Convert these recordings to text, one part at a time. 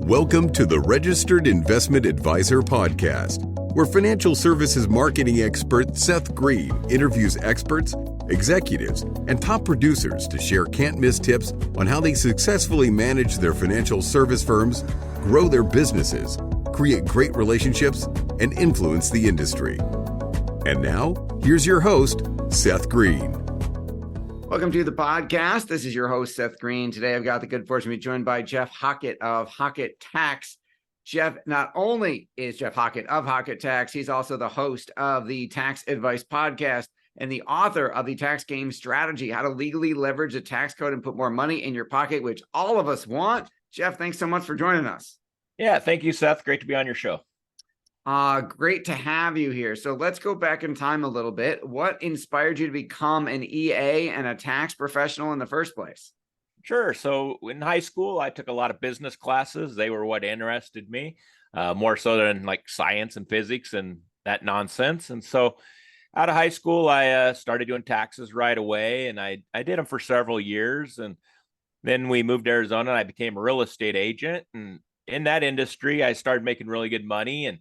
Welcome to the Registered Investment Advisor Podcast, where financial services marketing expert Seth Greene interviews experts, executives, and top producers to share can't-miss tips on how they successfully manage their financial service firms, grow their businesses, create great relationships, and influence the industry. And now, here's your host, Seth Greene. Welcome to the podcast. This is your host, Seth Greene. Today, I've got the good fortune to be joined by Jeff Hockett of Hockett Tax. Jeff, not only is Jeff Hockett of Hockett Tax, he's also the host of the Tax Advice Podcast and the author of the Tax Game Strategy, How to Legally Leverage the Tax Code and Put More Money in Your Pocket, which all of us want. Jeff, thanks so much for joining us. Yeah, thank you, Seth. Great to be on your show. Great to have you here. So let's go back in time a little bit. What inspired you to become an EA and a tax professional in the first place? Sure. So in high school, I took a lot of business classes. They were what interested me, more so than like science and physics and that nonsense. And so out of high school, I started doing taxes right away, and I did them for several years. And then we moved to Arizona, and I became a real estate agent. And in that industry, I started making really good money. And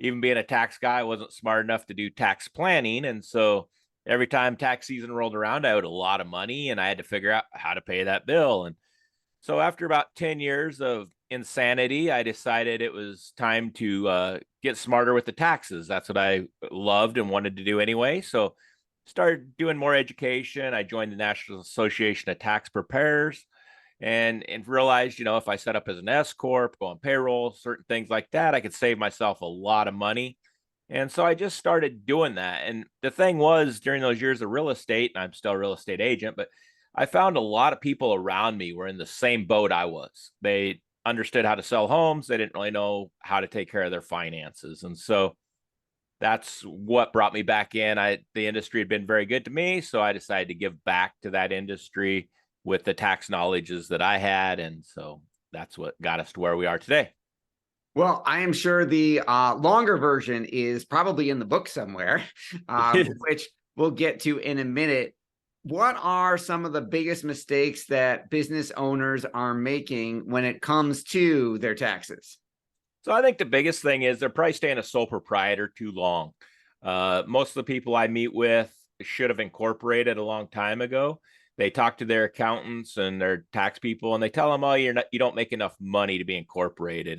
even being a tax guy, I wasn't smart enough to do tax planning. And so every time tax season rolled around, I owed a lot of money and I had to figure out how to pay that bill. And so after about 10 years of insanity, I decided it was time to get smarter with the taxes. That's what I loved and wanted to do anyway. So started doing more education. I joined the National Association of Tax Preparers and realized, if I set up as an S corp, go on payroll, certain things like that, I could save myself a lot of money. And so I just started doing that. And the thing was, during those years of real estate, and I'm still a real estate agent, but I found a lot of people around me were in the same boat I was. They understood how to sell homes. They didn't really know how to take care of their finances. And so that's what brought me back in. The industry had been very good to me, so I decided to give back to that industry with the tax knowledges that I had. And so that's what got us to where we are today. Well, I am sure the longer version is probably in the book somewhere, which we'll get to in a minute. What are some of the biggest mistakes that business owners are making when it comes to their taxes? So I think the biggest thing is they're probably staying a sole proprietor too long. Most of the people I meet with should have incorporated a long time ago. They talk to their accountants and their tax people, and they tell them, "Oh, you don't make enough money to be incorporated."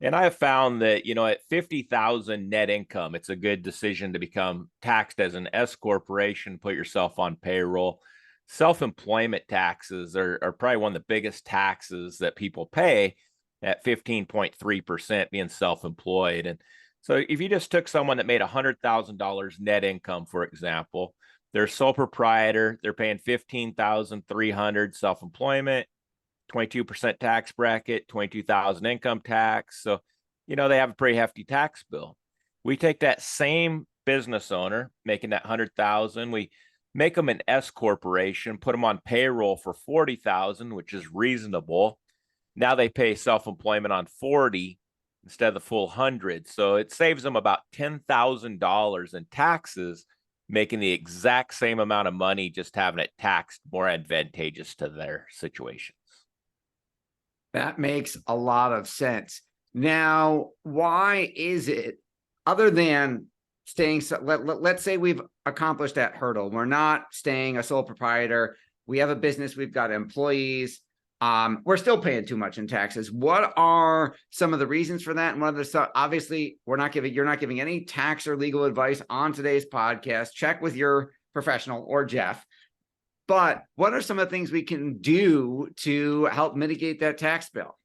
And I have found that, at 50,000 net income, it's a good decision to become taxed as an S corporation, put yourself on payroll. Self-employment taxes are probably one of the biggest taxes that people pay at 15.3% being self-employed. And so if you just took someone that made $100,000 net income, for example, they're sole proprietor, they're paying $15,300 self-employment, 22% tax bracket, 22,000 income tax. So, they have a pretty hefty tax bill. We take that same business owner making that 100,000, we make them an S corporation, put them on payroll for 40,000, which is reasonable. Now they pay self-employment on 40 instead of the full 100. So it saves them about $10,000 in taxes, making the exact same amount of money, just having it taxed more advantageous to their situations. That makes a lot of sense. Now, why is it, other than staying, let's say we've accomplished that hurdle. We're not staying a sole proprietor. We have a business. We've got employees. We're still paying too much in taxes. What are some of the reasons for that? And one of the, obviously, you're not giving any tax or legal advice on today's podcast. Check with your professional or Jeff. But what are some of the things we can do to help mitigate that tax bill?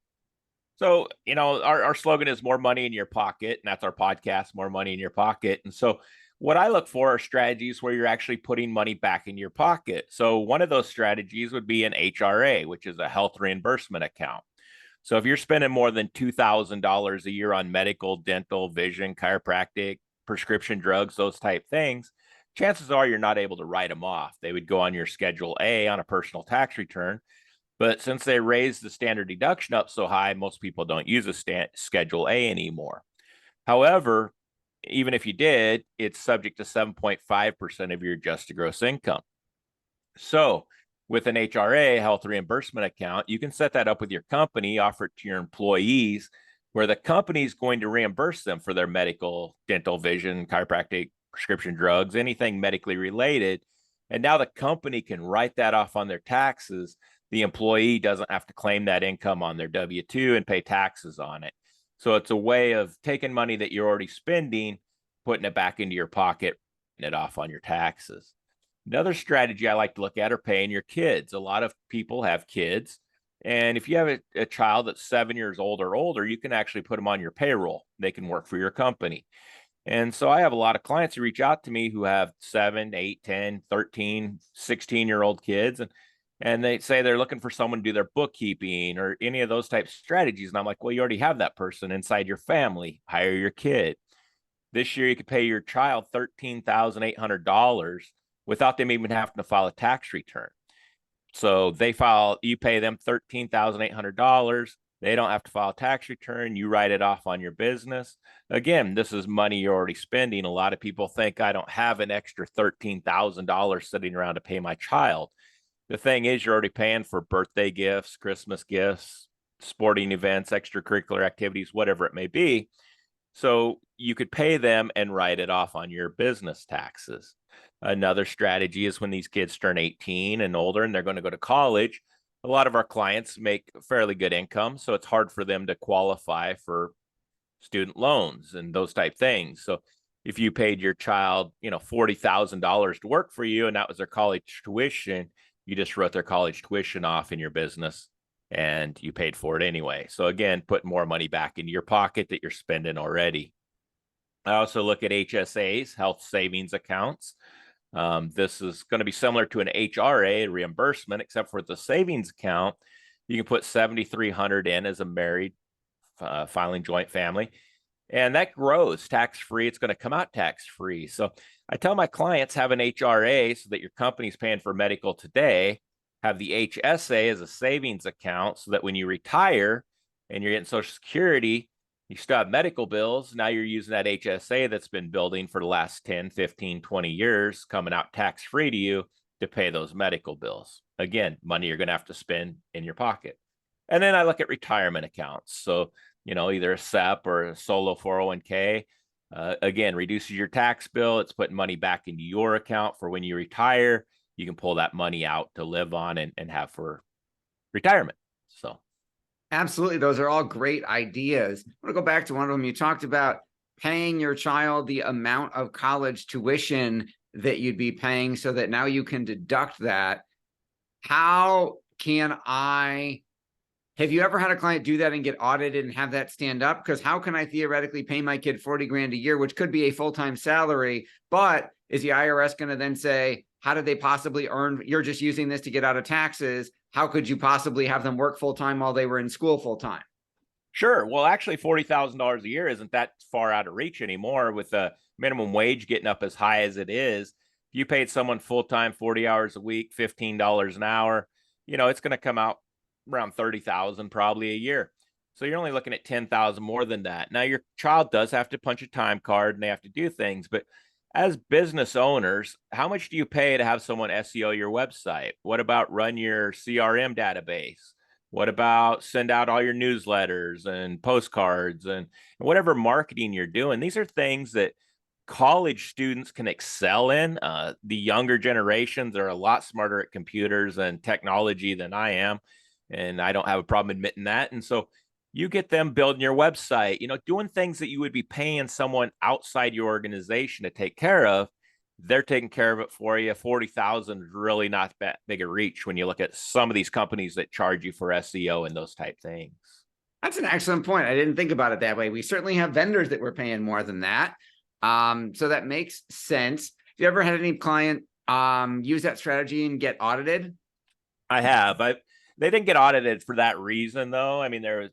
So, our slogan is more money in your pocket, and that's our podcast, more money in your pocket. And so what I look for are strategies where you're actually putting money back in your pocket. So one of those strategies would be an HRA, which is a health reimbursement account. So if you're spending more than $2,000 a year on medical, dental, vision, chiropractic, prescription drugs, those type things, chances are you're not able to write them off. They would go on your Schedule A on a personal tax return. But since they raised the standard deduction up so high, most people don't use a Schedule A anymore. However, even if you did, it's subject to 7.5% of your adjusted gross income. So With an HRA, health reimbursement account, you can set that up with your company, offer it to your employees, where the company is going to reimburse them for their medical, dental, vision, chiropractic, prescription drugs, anything medically related. And now the company can write that off on their taxes. The employee doesn't have to claim that income on their W-2 and pay taxes on it. So it's a way of taking money that you're already spending, putting it back into your pocket, and it off on your taxes. Another strategy I like to look at are paying your kids. A lot of people have kids. And if you have a child that's 7 years old or older, you can actually put them on your payroll. They can work for your company. And so I have a lot of clients who reach out to me who have 7, 8, 10, 13, 16-year-old kids. And they say they're looking for someone to do their bookkeeping or any of those types of strategies. And I'm like, well, you already have that person inside your family. Hire your kid. This year, you could pay your child $13,800 without them even having to file a tax return. So you pay them $13,800. They don't have to file a tax return. You write it off on your business. Again, this is money you're already spending. A lot of people think I don't have an extra $13,000 sitting around to pay my child. The thing is, you're already paying for birthday gifts, Christmas gifts, sporting events, extracurricular activities, whatever it may be. So you could pay them and write it off on your business taxes. Another strategy is when these kids turn 18 and older and they're going to go to college. A lot of our clients make fairly good income, so it's hard for them to qualify for student loans and those type things. So if you paid your child, $40,000 to work for you and that was their college tuition, you just wrote their college tuition off in your business and you paid for it anyway. So again, put more money back into your pocket that you're spending already. I also look at HSAs, health savings accounts. This is going to be similar to an HRA reimbursement, except for the savings account. You can put $7,300 in as a married filing joint family, and that grows tax-free. It's going to come out tax-free. So I tell my clients, have an HRA so that your company's paying for medical today. Have the HSA as a savings account so that when you retire and you're getting Social Security, you still have medical bills. Now you're using that HSA that's been building for the last 10, 15, 20 years, coming out tax-free to you to pay those medical bills. Again, money you're going to have to spend in your pocket. And then I look at retirement accounts. So, either a SEP or a solo 401k. Again, reduces your tax bill. It's putting money back into your account for when you retire. You can pull that money out to live on and have for retirement. So. Absolutely. Those are all great ideas. I want to go back to one of them. You talked about paying your child the amount of college tuition that you'd be paying so that now you can deduct that. Have you ever had a client do that and get audited and have that stand up? Because how can I theoretically pay my kid 40 grand a year, which could be a full-time salary, but is the IRS going to then say, how did they possibly earn? You're just using this to get out of taxes. How could you possibly have them work full-time while they were in school full-time? Sure. Well, actually, $40,000 a year isn't that far out of reach anymore with the minimum wage getting up as high as it is. If you paid someone full-time 40 hours a week, $15 an hour, it's going to come out around $30,000 probably a year. So you're only looking at $10,000 more than that. Now, your child does have to punch a time card and they have to do things, but as business owners, how much do you pay to have someone SEO your website? What about run your CRM database? What about send out all your newsletters and postcards and whatever marketing you're doing? These are things that college students can excel in. The younger generations are a lot smarter at computers and technology than I am, and I don't have a problem admitting that. And so you get them building your website, doing things that you would be paying someone outside your organization to take care of. They're taking care of it for you. 40,000 is really not that big a reach when you look at some of these companies that charge you for SEO and those type things. That's an excellent point. I didn't think about it that way. We certainly have vendors that we're paying more than that. So that makes sense. Have you ever had any client use that strategy and get audited? I have. They didn't get audited for that reason, though. I mean, there was,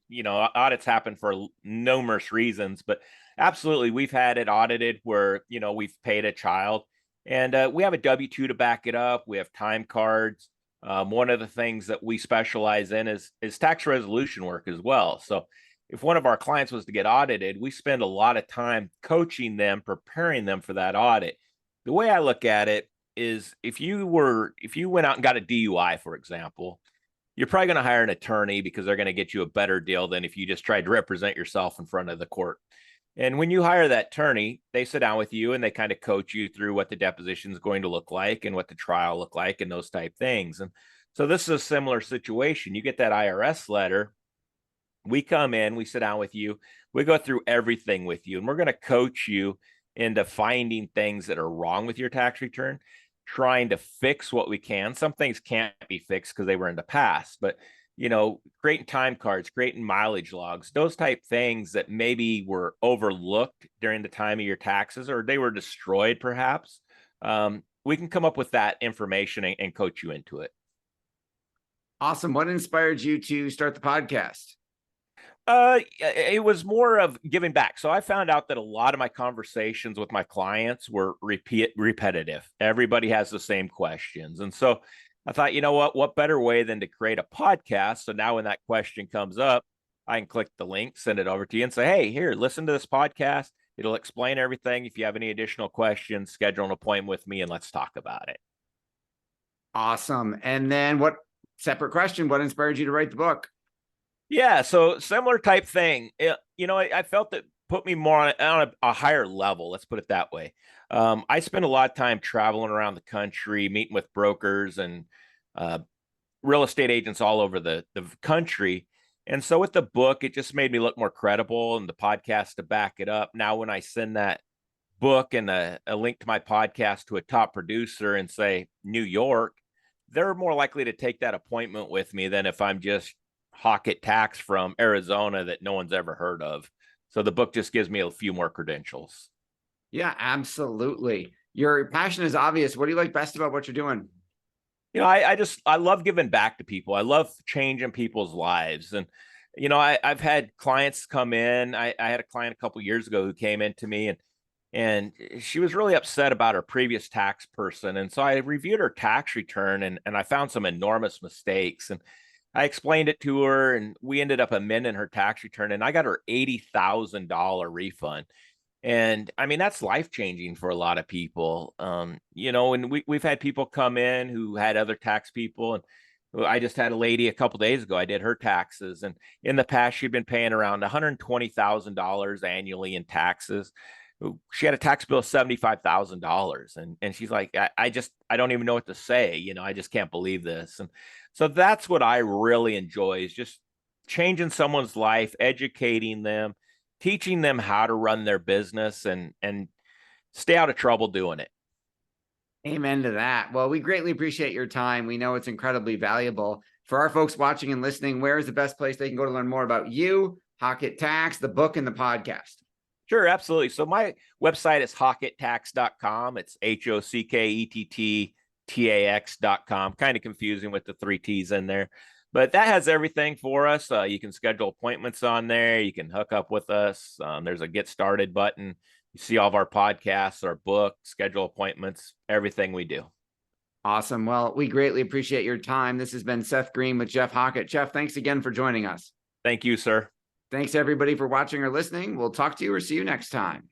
audits happen for numerous reasons, but absolutely, we've had it audited where, we've paid a child and we have a W-2 to back it up. We have time cards. One of the things that we specialize in is tax resolution work as well. So if one of our clients was to get audited, we spend a lot of time coaching them, preparing them for that audit. The way I look at it, is if you went out and got a DUI, for example, you're probably going to hire an attorney because they're going to get you a better deal than if you just tried to represent yourself in front of the court. And when you hire that attorney, they sit down with you and they kind of coach you through what the deposition is going to look like and what the trial look like and those type things. And so this is a similar situation. You get that IRS letter. We come in, we sit down with you, we go through everything with you, and we're going to coach you into finding things that are wrong with your tax return, trying to fix what we can. Some things can't be fixed because they were in the past, but creating time cards, creating mileage logs, those type things that maybe were overlooked during the time of your taxes, or they were destroyed perhaps. We can come up with that information and coach you into it. Awesome. What inspired you to start the podcast? It was more of giving back. So I found out that a lot of my conversations with my clients were repetitive. Everybody has the same questions. And so I thought, what better way than to create a podcast? So now when that question comes up, I can click the link, send it over to you and say, hey, here, listen to this podcast. It'll explain everything. If you have any additional questions, schedule an appointment with me and let's talk about it. Awesome. And then separate question, what inspired you to write the book? Yeah, so similar type thing. I felt that put me more on a higher level. Let's put it that way. I spent a lot of time traveling around the country, meeting with brokers and real estate agents all over the country. And so with the book, it just made me look more credible, and the podcast to back it up. Now, when I send that book and a link to my podcast to a top producer and say New York, they're more likely to take that appointment with me than if I'm just Hockett Tax from Arizona that no one's ever heard of. So the book just gives me a few more credentials. Yeah, absolutely. Your passion is obvious. What do you like best about what you're doing? I love giving back to people. I love changing people's lives. And, I've had clients come in. I had a client a couple of years ago who came into me and she was really upset about her previous tax person. And so I reviewed her tax return and I found some enormous mistakes. And I explained it to her and we ended up amending her tax return and I got her $80,000 refund. And I mean, that's life-changing for a lot of people. And we've had people come in who had other tax people. And I just had a lady a couple of days ago, I did her taxes. And in the past, she'd been paying around $120,000 annually in taxes. She had a tax bill of $75,000. And she's like, I don't even know what to say. I just can't believe this. And so that's what I really enjoy, is just changing someone's life, educating them, teaching them how to run their business and stay out of trouble doing it. Amen to that. Well, we greatly appreciate your time. We know it's incredibly valuable. For our folks watching and listening, where is the best place they can go to learn more about you, Hockett Tax, the book, and the podcast? Sure, absolutely. So my website is hockettax.com. It's HOCKETTTAX.com. Kind of confusing with the 3 T's in there, but that has everything for us. You can schedule appointments on there. You can hook up with us. There's a get started button. You see all of our podcasts, our book, schedule appointments, everything we do. Awesome. Well, we greatly appreciate your time. This has been Seth Greene with Jeff Hockett. Jeff, thanks again for joining us. Thank you, sir. Thanks everybody for watching or listening. We'll talk to you or see you next time.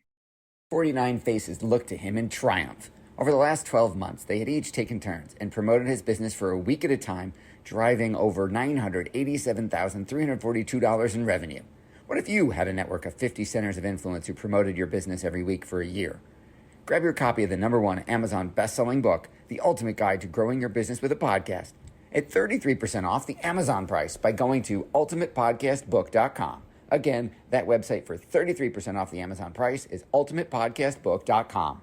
49 faces looked to him in triumph. Over the last 12 months, they had each taken turns and promoted his business for a week at a time, driving over $987,342 in revenue. What if you had a network of 50 centers of influence who promoted your business every week for a year? Grab your copy of the #1 Amazon best-selling book, The Ultimate Guide to Growing Your Business with a Podcast, at 33% off the Amazon price by going to ultimatepodcastbook.com. Again, that website for 33% off the Amazon price is ultimatepodcastbook.com.